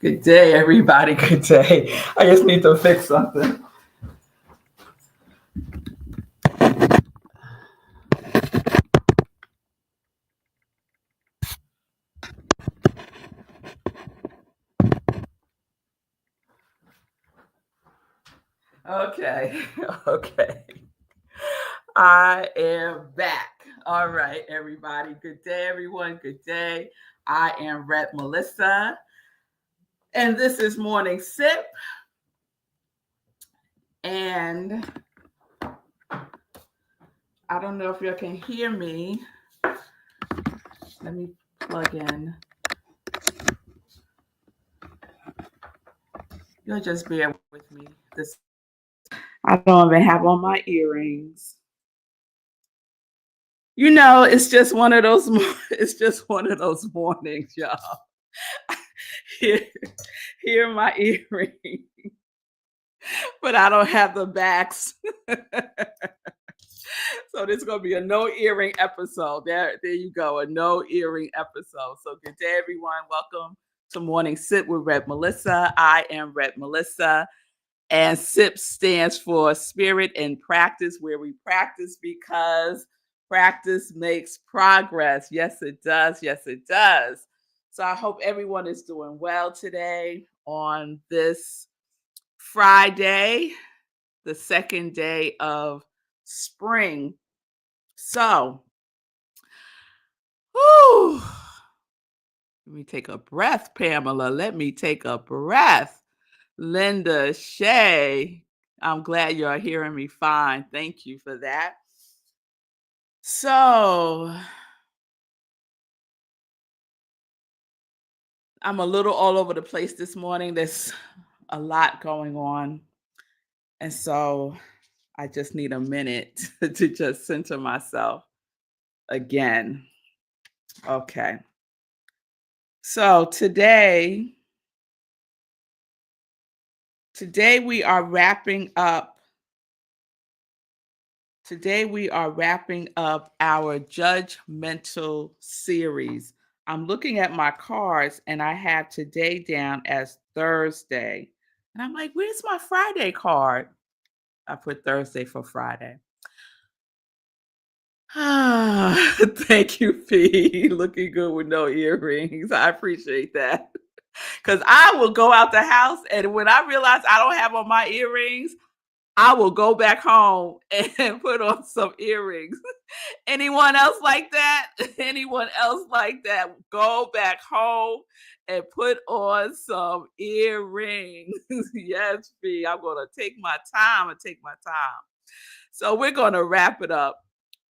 Good day, everybody. Good day. I just need to fix something. Okay. Okay. I am back. All right, everybody. Good day, everyone. Good day. I am Rep Melissa, and this is Morning Sip. And I don't know if y'all can hear me. Let me plug in. You'll just bear with me. I don't even have on my earrings. You know, it's just one of those. It's just one of those mornings, y'all. Hear my earrings, but I don't have the backs. So this is gonna be a no earring episode. There you go, a no earring episode. So good day, everyone. Welcome to Morning Sip with Rep Melissa. I am Rep Melissa, and SIP stands for Spirit and Practice, where we practice because practice makes progress. Yes, it does. Yes, it does. So I hope everyone is doing well today on this Friday, the second day of spring. So, whew, let me take a breath, Pamela. Let me take a breath. Linda, Shay, I'm glad you're hearing me fine. Thank you for that. So, I'm a little all over the place this morning. There's a lot going on. And so I just need a minute to just center myself again. Okay. So today we are wrapping up. Today we are wrapping up our judgmental series. I'm looking at my cards and I have today down as Thursday. And I'm like, where's my Friday card? I put Thursday for Friday. Thank you, P. Looking good with no earrings. I appreciate that. Because I will go out the house and when I realize I don't have on my earrings, I will go back home and put on some earrings. Anyone else like that? Anyone else like that? Go back home and put on some earrings. Yes, B. I'm going to take my time So we're going to wrap it up.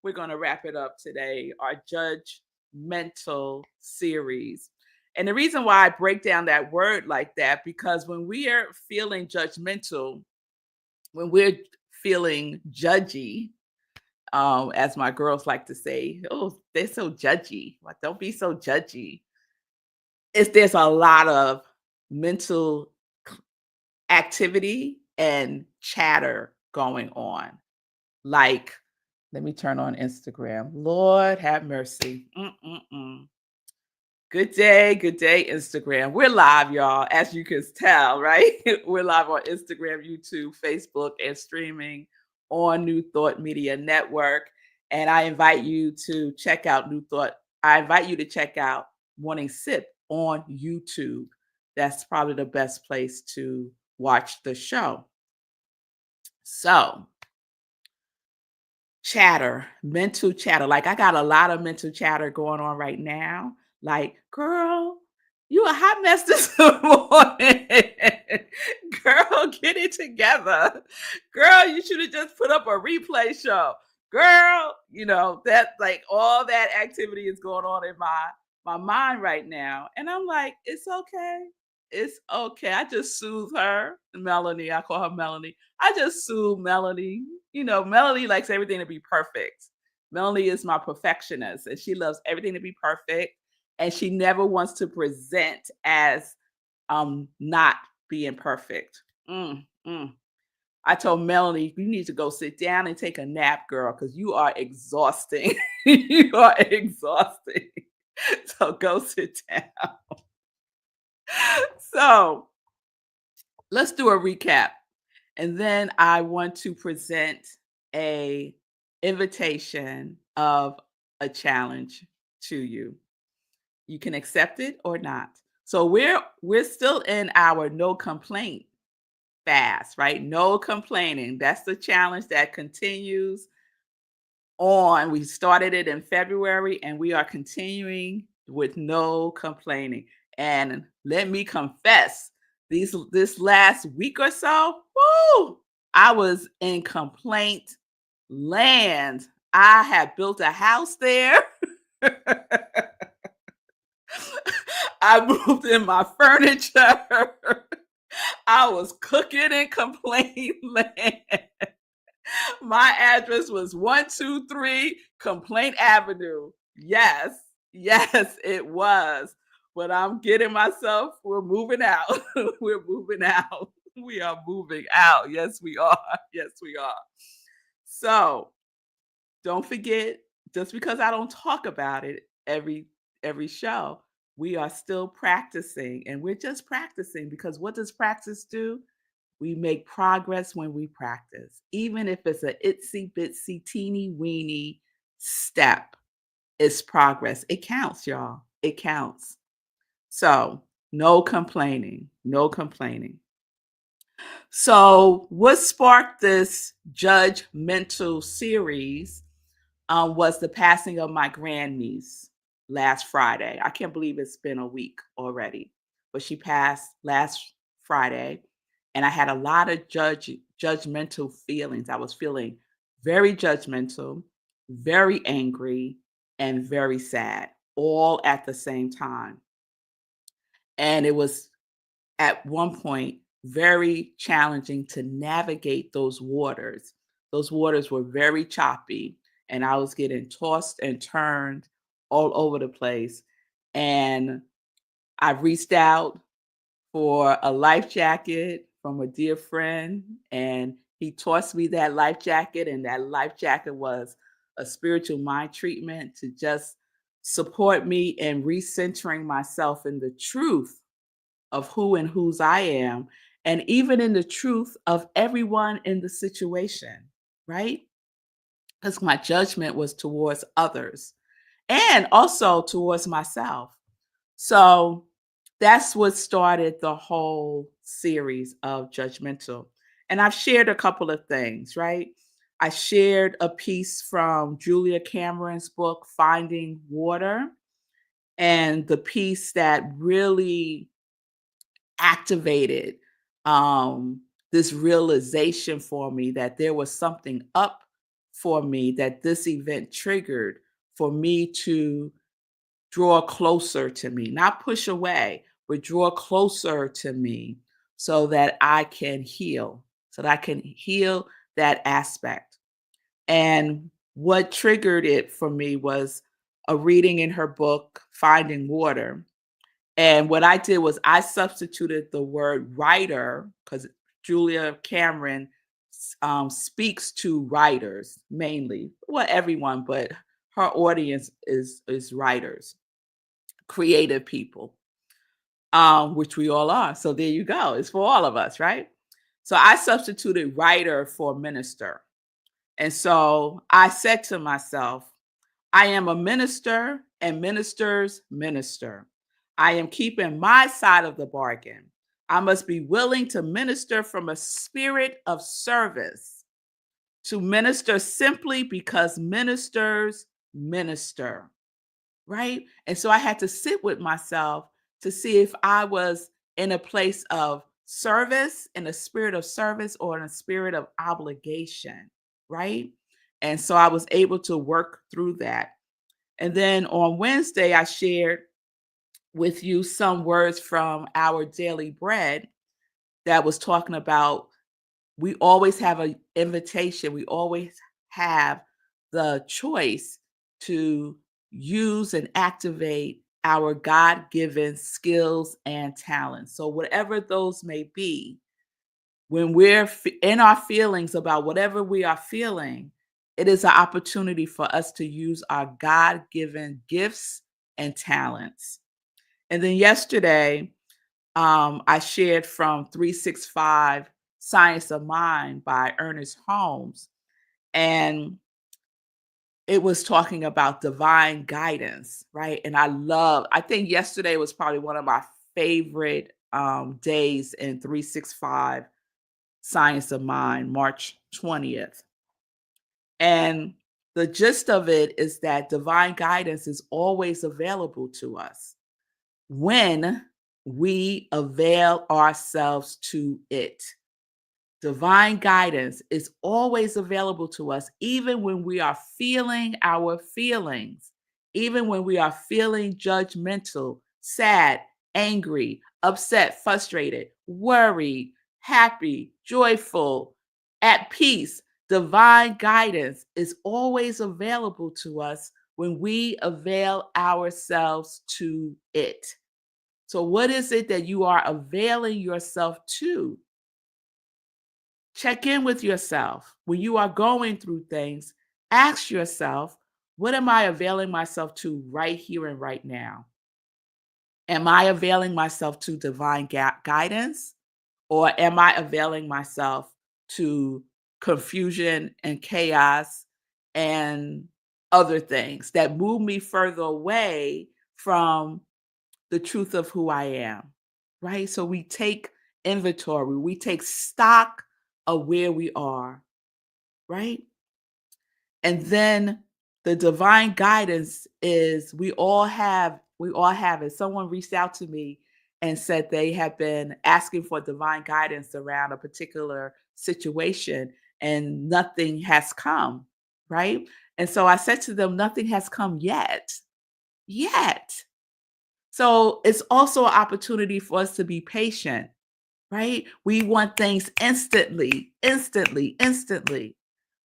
We're going to wrap it up today, our judgmental series. And the reason why I break down that word like that, because when we are feeling judgmental, when we're feeling judgy, as my girls like to say, oh, they're so judgy. Like, don't be so judgy. There's a lot of mental activity and chatter going on. Like, let me turn on Instagram. Lord have mercy. Good day, Instagram. We're live, y'all, as you can tell, right? We're live on Instagram, YouTube, Facebook, and streaming on New Thought Media Network. And I invite you to check out New Thought. I invite you to check out Morning Sip on YouTube. That's probably the best place to watch the show. So, chatter, mental chatter. Like, I got a lot of mental chatter going on right now. Like, girl, you a hot mess this morning. Girl, get it together. Girl, you should have just put up a replay show. Girl, that, like, all that activity is going on in my mind right now. And I'm like, it's okay. It's okay. I just soothe her, Melanie. I call her Melanie. I just soothe Melanie. Melanie likes everything to be perfect. Melanie is my perfectionist, and she loves everything to be perfect. And she never wants to present as not being perfect. I told Melanie, you need to go sit down and take a nap, girl, because you are exhausting. You are exhausting. So go sit down. So let's do a recap. And then I want to present a invitation of a challenge to you. You can accept it or not. So we're still in our no complaint fast, right? No complaining. That's the challenge that continues on. We started it in February and we are continuing with no complaining. And let me confess, this last week or so, woo, I was in complaint land. I had built a house there. I moved in my furniture. I was cooking in complaint land. My address was 123 Complaint Avenue. Yes, yes, it was. But I'm getting myself, we're moving out. We're moving out. We are moving out. Yes, we are. Yes, we are. So don't forget, just because I don't talk about it every show, we are still practicing and we're just practicing because what does practice do? We make progress when we practice, even if it's a itsy bitsy teeny weeny step. It's progress. It counts, y'all. It counts. So no complaining. No complaining. So what sparked this judgmental series was the passing of my grandniece last Friday. I can't believe it's been a week already, but she passed last Friday, and I had a lot of judgmental feelings. I was feeling very judgmental, very angry, and very sad, all at the same time. And it was at one point very challenging to navigate those waters. Those waters were very choppy, and I was getting tossed and turned all over the place. And I reached out for a life jacket from a dear friend, and he tossed me that life jacket, and that life jacket was a spiritual mind treatment to just support me in recentering myself in the truth of who and whose I am, and even in the truth of everyone in the situation, right? Because my judgment was towards others and also towards myself. So that's what started the whole series of judgmental. And I've shared a couple of things, right? I shared a piece from Julia Cameron's book, Finding Water, and the piece that really activated um, this realization for me that there was something up for me that this event triggered for me to draw closer to me, not push away, but draw closer to me so that I can heal, so that I can heal that aspect. And what triggered it for me was a reading in her book, Finding Water, and what I did was I substituted the word writer because Julia Cameron speaks to writers mainly, well, everyone, but her audience is writers, creative people, which we all are. So there you go. It's for all of us, right? So I substituted writer for minister. And so I said to myself, I am a minister and ministers minister. I am keeping my side of the bargain. I must be willing to minister from a spirit of service, to minister simply because ministers minister, right? And so I had to sit with myself to see if I was in a place of service, in a spirit of service, or in a spirit of obligation, right? And so I was able to work through that. And then on Wednesday, I shared with you some words from our daily bread that was talking about we always have an invitation, we always have the choice to use and activate our God given skills and talents. So, whatever those may be, when we're in our feelings about whatever we are feeling, it is an opportunity for us to use our God given gifts and talents. And then yesterday, I shared from 365 Science of Mind by Ernest Holmes. And it was talking about divine guidance, right? And I think yesterday was probably one of my favorite days in 365 Science of Mind, March 20th. And the gist of it is that divine guidance is always available to us when we avail ourselves to it. Divine guidance is always available to us, even when we are feeling our feelings, even when we are feeling judgmental, sad, angry, upset, frustrated, worried, happy, joyful, at peace. Divine guidance is always available to us when we avail ourselves to it. So, what is it that you are availing yourself to? Check in with yourself. When you are going through things, ask yourself, what am I availing myself to right here and right now? Am I availing myself to divine guidance, or am I availing myself to confusion and chaos and other things that move me further away from the truth of who I am? Right? So we take inventory, we take stock of where we are, right? And then the divine guidance is we all have it. Someone reached out to me and said they have been asking for divine guidance around a particular situation and nothing has come, right? And so I said to them, nothing has come yet. Yet. So it's also an opportunity for us to be patient, right? We want things instantly, instantly, instantly.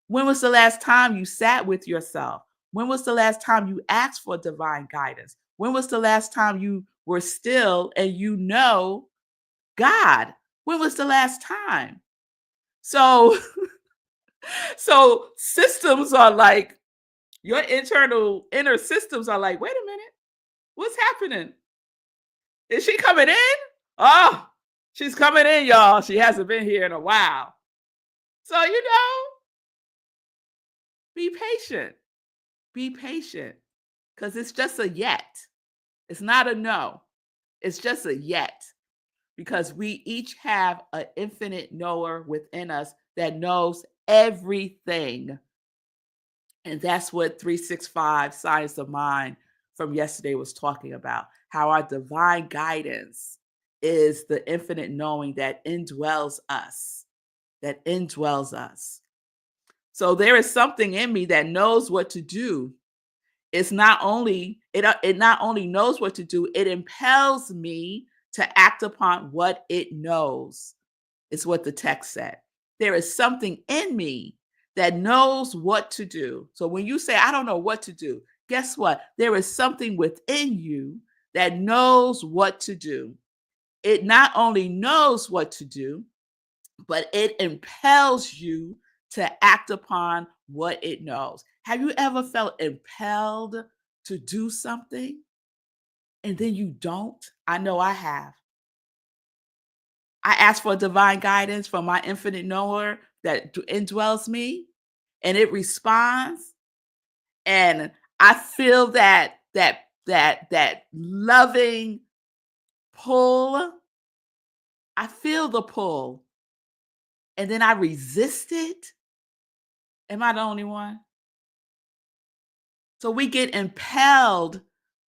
When was the last time you sat with yourself? When was the last time you asked for divine guidance? When was the last time you were still and you know God? When was the last time? So so systems are like your internal inner systems are like, wait a minute, what's happening? Is she coming in? Oh, she's coming in, y'all. She hasn't been here in a while. So, be patient. Be patient because it's just a yet. It's not a no. It's just a yet because we each have an infinite knower within us that knows everything. And that's what 365 Science of Mind from yesterday was talking about. How our divine guidance is the infinite knowing that indwells us, that indwells us. So there is something in me that knows what to do. It not only knows what to do, it impels me to act upon what it knows. Is what the text said. There is something in me that knows what to do. So when you say I don't know what to do, guess what? There is something within you that knows what to do. It not only knows what to do, but it impels you to act upon what it knows. Have you ever felt impelled to do something and then you don't? I know I have. I ask for divine guidance from my infinite knower that indwells me, and it responds, and I feel that loving pull. I feel the pull, and then I resist it. Am I the only one? So we get impelled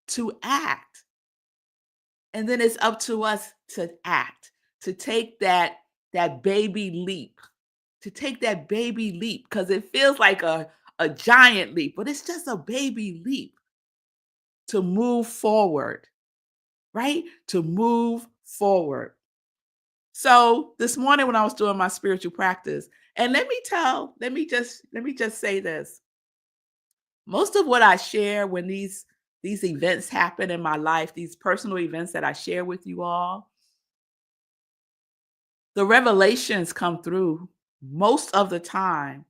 to act, and then it's up to us to act, to take that baby leap, to take that baby leap because it feels like a giant leap, but it's just a baby leap to move forward, right? To move forward. So this morning when I was doing my spiritual practice, and let me just say this. Most of what I share when these events happen in my life, these personal events that I share with you all, the revelations come through most of the time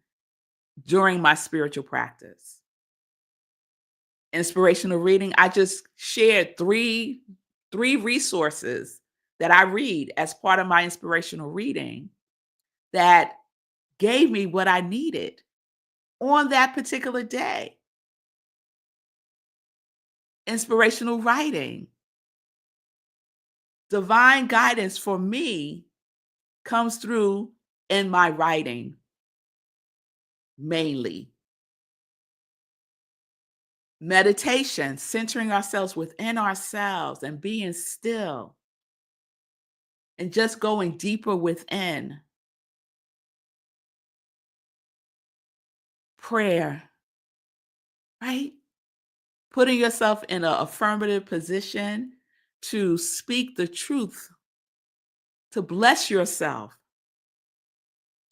during my spiritual practice. Inspirational reading, I just shared three resources that I read as part of my inspirational reading that gave me what I needed on that particular day. Inspirational writing, divine guidance for me comes through in my writing mainly. Meditation, centering ourselves within ourselves and being still and just going deeper within. Prayer, right? Putting yourself in an affirmative position to speak the truth, to bless yourself,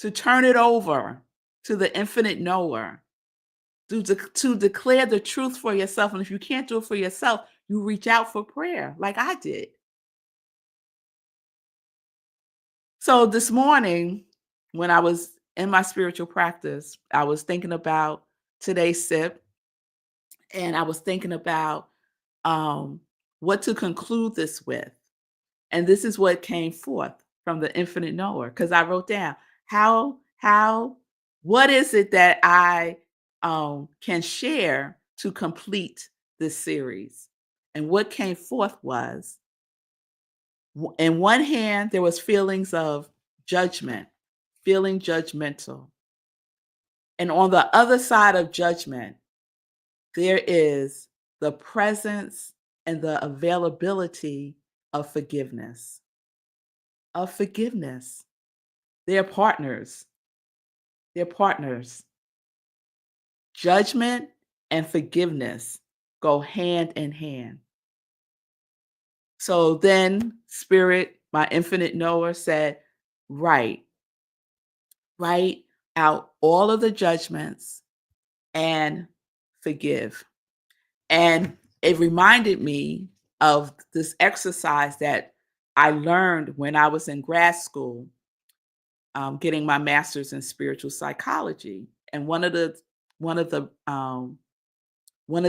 to turn it over to the infinite knower, to declare the truth for yourself. And if you can't do it for yourself, you reach out for prayer like I did. So this morning, when I was in my spiritual practice, I was thinking about today's sip and I was thinking about um, what to conclude this with. And this is what came forth from the infinite knower because I wrote down how what is it that I can share to complete this series. And what came forth was in one hand there was feelings of judgment, feeling judgmental. And on the other side of judgment, there is the presence and the availability of forgiveness. Of forgiveness. They're partners. They're partners. Judgment and forgiveness go hand in hand. So then, Spirit, my infinite knower, said, write, write out all of the judgments and forgive. And it reminded me of this exercise that I learned when I was in grad school, getting my master's in spiritual psychology. And one of the one of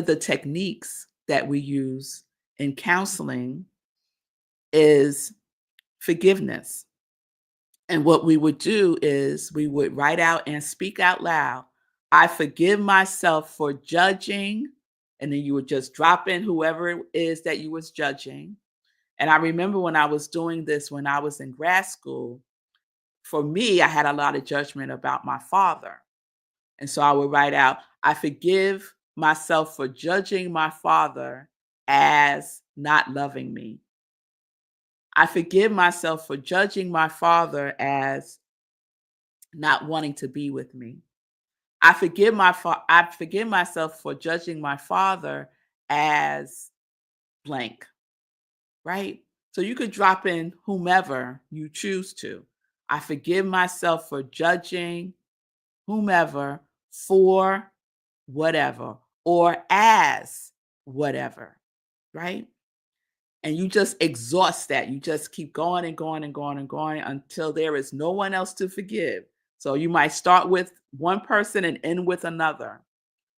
the techniques that we use in counseling is forgiveness. And what we would do is we would write out and speak out loud, I forgive myself for judging. And then you would just drop in whoever it is that you was judging. And I remember when I was doing this when I was in grad school, for me, I had a lot of judgment about my father. And so I would write out, I forgive myself for judging my father as not loving me. I forgive myself for judging my father as not wanting to be with me. I forgive myself for judging my father as blank, right? So you could drop in whomever you choose to. I forgive myself for judging whomever for whatever or as whatever, right? And you just exhaust that. You just keep going and going and going and going until there is no one else to forgive. So you might start with one person and end with another.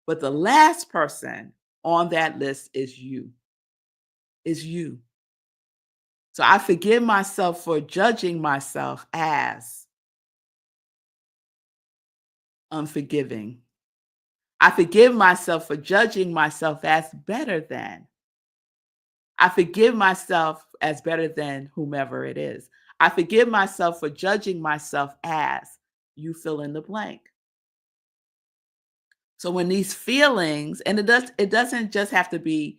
But the last person on that list is you, is you. So I forgive myself for judging myself as unforgiving. I forgive myself for judging myself as better than. I forgive myself as better than whomever it is. I forgive myself for judging myself as you fill in the blank. So when these feelings, and it doesn't just have to be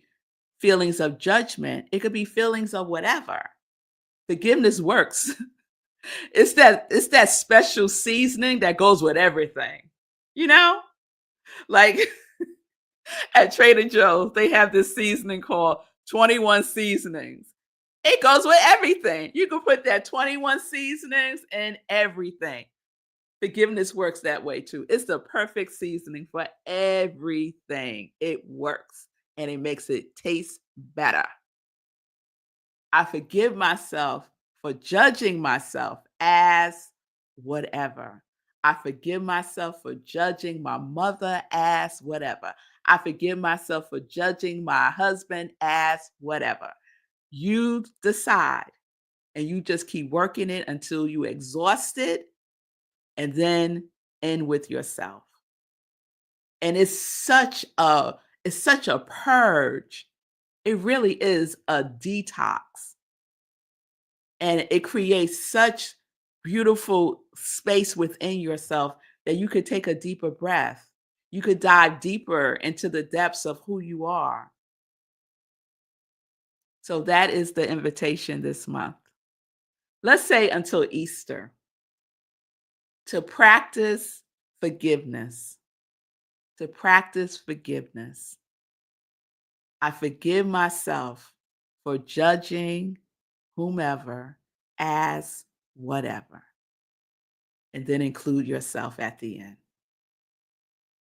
feelings of judgment, it could be feelings of whatever. Forgiveness works. It's that special seasoning that goes with everything. You know? Like at Trader Joe's, they have this seasoning called 21 seasonings. It goes with everything. You can put that 21 seasonings in everything. Forgiveness works that way too. It's the perfect seasoning for everything. It works and it makes it taste better. I forgive myself for judging myself as whatever. I forgive myself for judging my mother as whatever. I forgive myself for judging my husband as whatever. You decide. and you just keep working it until you exhaust it, and then end with yourself. And it's such a purge. It really is a detox, and it creates such beautiful space within yourself that you could take a deeper breath. You could dive deeper into the depths of who you are. So that is the invitation this month. Let's say until Easter, to practice forgiveness. To practice forgiveness. I forgive myself for judging whomever as whatever, and then include yourself at the end.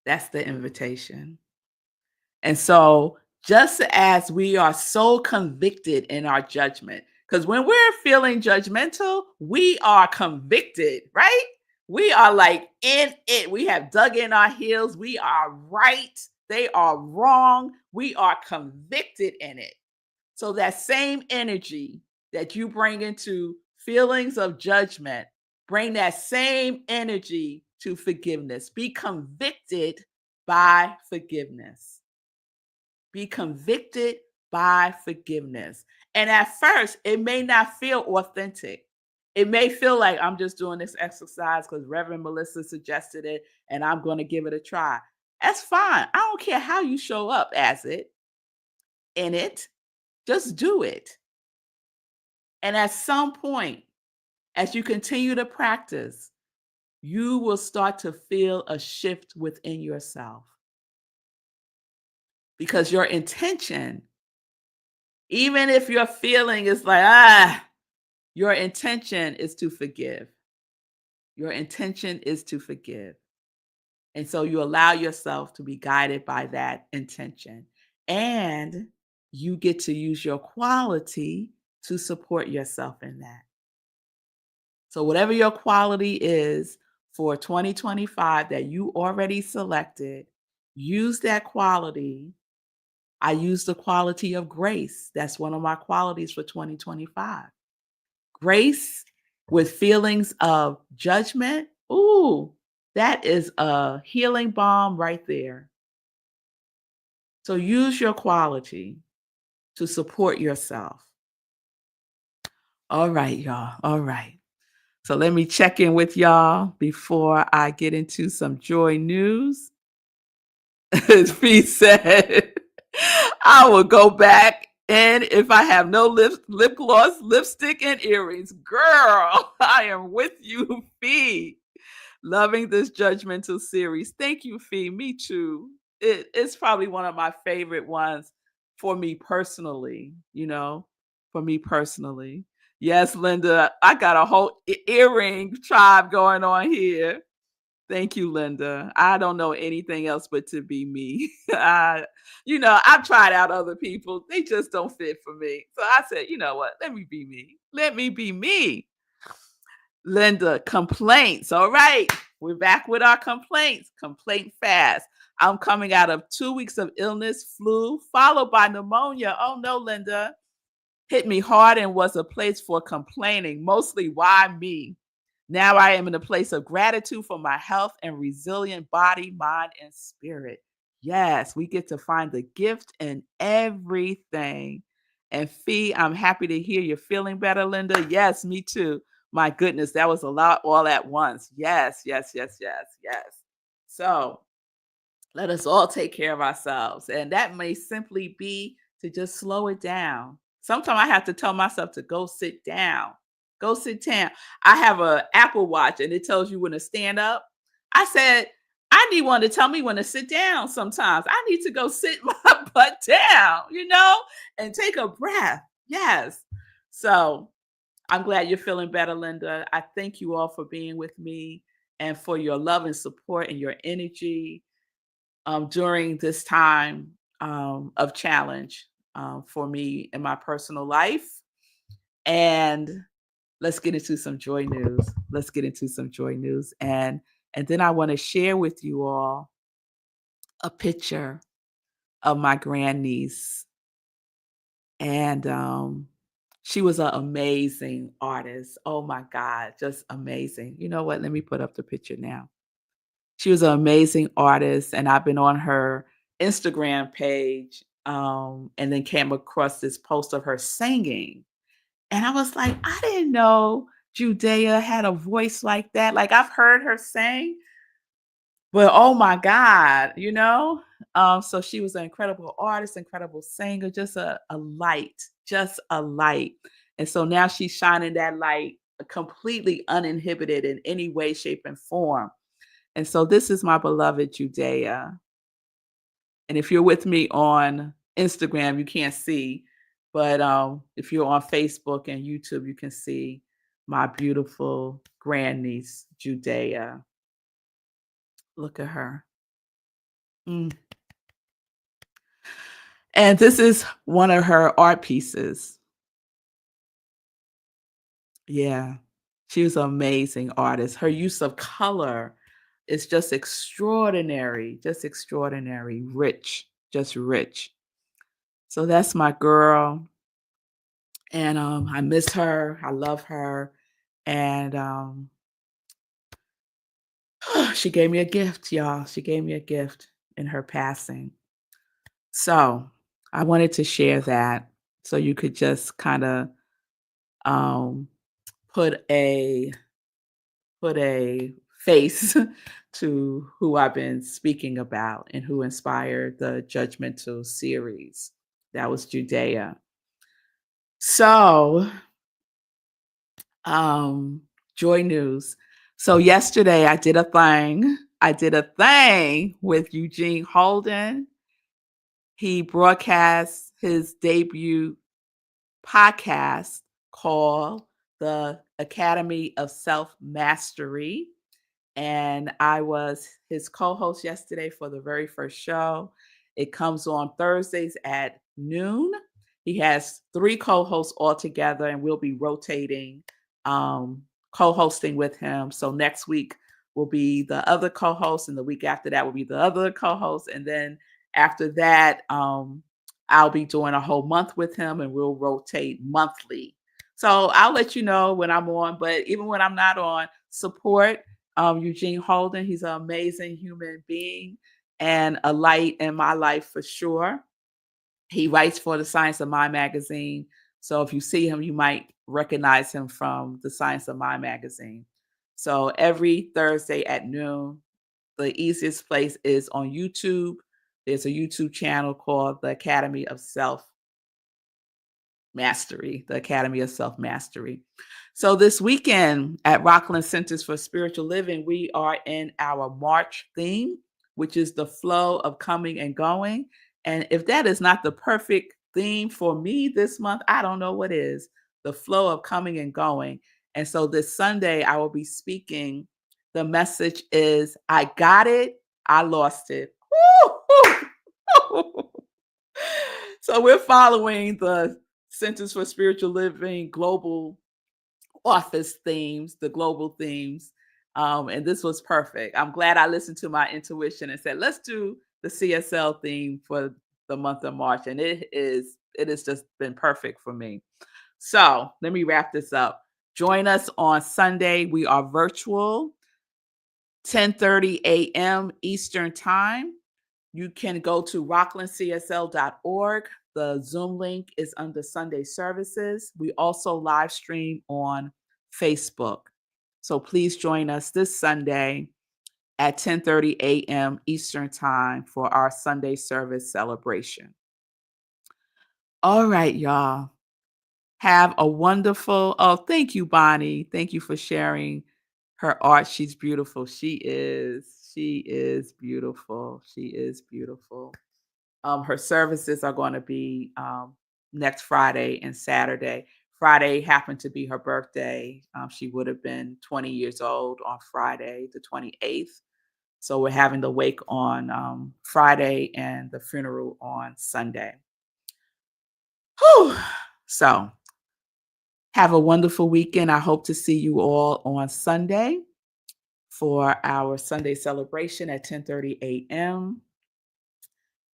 That's the invitation. And so, just as we are so convicted in our judgment, because when we're feeling judgmental, we are convicted, right? We are like in it. We have dug in our heels. We are right. They are wrong. We are convicted in it. So, that same energy that you bring into feelings of judgment, bring that same energy to forgiveness. Be convicted by forgiveness. Be convicted by forgiveness. And at first, it may not feel authentic. It may feel like I'm just doing this exercise because Reverend Melissa suggested it and I'm going to give it a try. That's fine. I don't care how you show up as it, in it, just do it. And at some point, as you continue to practice, you will start to feel a shift within yourself because your intention, even if your feeling is like, your intention is to forgive. Your intention is to forgive. And so you allow yourself to be guided by that intention. And you get to use your quality to support yourself in that. So, whatever your quality is for 2025 that you already selected, use that quality. I use the quality of grace. That's one of my qualities for 2025. Grace with feelings of judgment. Ooh, that is a healing balm right there. So use your quality to support yourself. All right, y'all. All right. So let me check in with y'all before I get into some joy news. As Fee said, I will go back and if I have no lip gloss, lipstick, and earrings. Girl, I am with you, Fee. Loving this judgmental series. Thank you, Fee. Me too. It's probably one of my favorite ones for me personally, for me personally. Yes, Linda, I got a whole earring tribe going on here. Thank you, Linda. I don't know anything else but to be me. I've tried out other people. They just don't fit for me. So I said, you know what? Let me be me. Let me be me. Linda, complaints. All right. We're back with our complaints. Complaint fast. I'm coming out of 2 weeks of illness, flu, followed by pneumonia. Oh no, Linda. Hit me hard and was a place for complaining, mostly why me? Now I am in a place of gratitude for my health and resilient body, mind, and spirit. Yes, we get to find the gift in everything. And Fee, I'm happy to hear you're feeling better, Linda. Yes, me too. My goodness, that was a lot all at once. Yes, yes, yes, yes, yes. So let us all take care of ourselves. And that may simply be to just slow it down. Sometimes I have to tell myself to go sit down. Go sit down. I have an Apple Watch and it tells you when to stand up. I said, I need one to tell me when to sit down sometimes. I need to go sit my butt down, and take a breath. Yes. So I'm glad you're feeling better, Linda. I thank you all for being with me and for your love and support and your energy during this time of challenge for me in my personal life. And let's get into some joy news. Let's get into some joy news. And then I want to share with you all a picture of my grandniece. And She was an amazing artist. Oh my God, just amazing. You know what? Let me put up the picture now. She was an amazing artist, and I've been on her Instagram page, and then came across this post of her singing. And I was like, I didn't know Judea had a voice like that. Like I've heard her sing, but oh my God, you know? So she was an incredible artist, incredible singer, just a light, just a light. And so now she's shining that light completely uninhibited in any way, shape, and form. And so this is my beloved Judea. And if you're with me on Instagram, you can't see, but if you're on Facebook and YouTube, you can see my beautiful grandniece, Judea. Look at her. Mm. And this is one of her art pieces. Yeah. She was an amazing artist. Her use of color is just extraordinary, rich, just rich. So that's my girl. And I miss her. I love her. And she gave me a gift, y'all. She gave me a gift in her passing. So I wanted to share that so you could just kind of um, put a put a face to who I've been speaking about and who inspired the Judgmental series. That was Judea. So, joy news. So yesterday I did a thing. I did a thing with Eugene Holden. He broadcast his debut podcast called The Academy of Self Mastery. And I was his co-host yesterday for the very first show. It comes on Thursdays at noon. He has 3 co-hosts altogether, and we'll be rotating co-hosting with him. So next week will be the other co-host, and the week after that will be the other co-host, and then after that, I'll be doing a whole month with him, and we'll rotate monthly. So I'll let you know when I'm on, but even when I'm not on, support Eugene Holden. He's an amazing human being and a light in my life for sure. He writes for the Science of Mind magazine. So if you see him, you might recognize him from the Science of Mind magazine. So every Thursday at noon, the easiest place is on YouTube. There's a YouTube channel called The Academy of Self Mastery, the Academy of Self Mastery. So this weekend at Rockland Centers for Spiritual Living, we are in our March theme, which is the flow of coming and going. And if that is not the perfect theme for me this month, I don't know what is. The flow of coming and going. And so this Sunday, I will be speaking. The message is I got it, I lost it. Woo! So we're following the Centers for Spiritual Living global office themes, the global themes. And this was perfect. I'm glad I listened to my intuition and said, let's do the CSL theme for the month of March. And it has just been perfect for me. So let me wrap this up. Join us on Sunday. We are virtual, 10:30 a.m. Eastern Time. You can go to rocklandcsl.org. The Zoom link is under Sunday services. We also live stream on Facebook. So please join us this Sunday at 10:30 a.m. Eastern Time for our Sunday service celebration. All right, y'all. Have a wonderful, oh, thank you, Bonnie. Thank you for sharing her art. She's beautiful. She is beautiful. She is beautiful. Her services are going to be next Friday and Saturday. Friday happened to be her birthday. She would have been 20 years old on Friday, the 28th. So we're having the wake on Friday and the funeral on Sunday. Whew. So have a wonderful weekend. I hope to see you all on Sunday for our Sunday celebration at 10:30 a.m.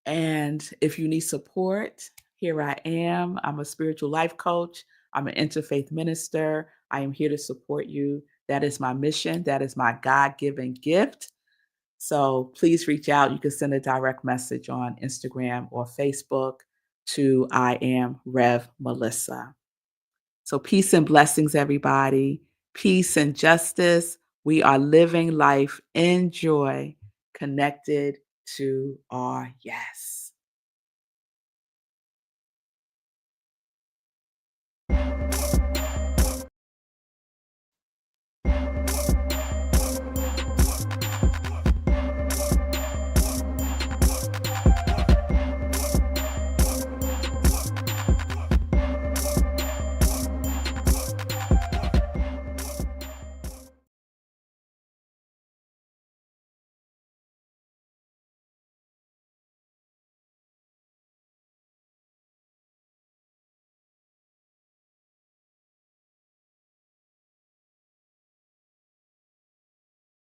And if you need support, here I am. I'm a spiritual life coach. I'm an interfaith minister. I am here to support you. That is my mission. That is my God given gift. So please reach out. You can send a direct message on Instagram or Facebook to I am Rev Melissa. So peace and blessings, everybody. Peace and justice. We are living life in joy, connected to our yes.